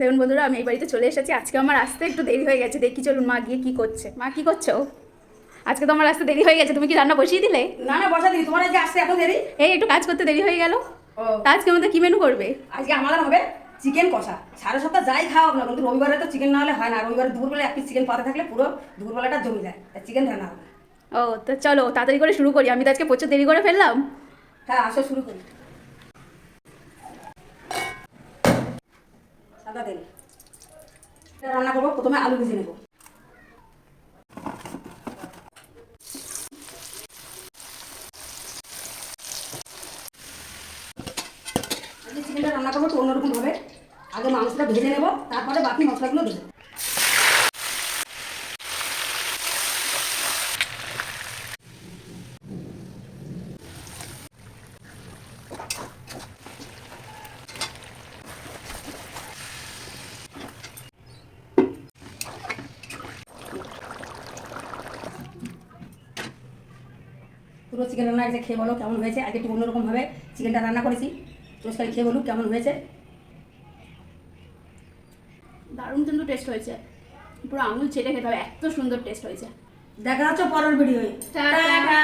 দেখুন বন্ধুরা, আমি এই বাড়িতে চলে এসেছি। আজকে আমার আসতে একটু দেরি হয়ে গেছে। দেখি চলুন মা গিয়ে কি করছে। মা কি করছো? আজকে তো আমার আসতে দেরি হয়ে গেছে, তুমি কি রান্না বসিয়ে দিলে? না না, বসা দিই। তোমার আজকে আসতে এত দেরি? এই একটু কাজ করতে দেরি হয়ে গেল। তা আজকে আমাদের কি মেনু করবে? আজকে আমাদের হবে চিকেন কষা। সারা সপ্তাহ যাই খাওয়া না, কিন্তু রবিবারে তো চিকেন না হলে হয় না। রবিবারে দুপুরবেলা এক পিস চিকেন পাতে থাকলে পুরো দুপুরবেলাটা জমে যায়। চিকেন রান্না হবে। ও তো চলো তাড়াতাড়ি করে শুরু করি, আমি তো আজকে প্রচুর দেরি করে ফেললাম। হ্যাঁ, আসো শুরু করি। সাদা তেল রান্না করবো। প্রথমে আলু ভেজে নেবো। আজকে চিকেনটা রান্না করবো তো অন্যরকম ভাবে। আগে মাংসটা ভেজে নেবো, তারপরে বাকি মশলাগুলো দেবো। পুরো চিকেন রান্না আজকে খেয়ে বলো কেমন হয়েছে। আজকে একটু অন্যরকমভাবে চিকেনটা রান্না করেছি। রোজকার খেয়ে বলুক কেমন হয়েছে। দারুণ কিন্তু টেস্ট হয়েছে, পুরো আঙুল চেটে খেতে হবে, এত সুন্দর টেস্ট হয়েছে। দেখা হচ্ছে পরের ভিডিওয়ে। টাটা।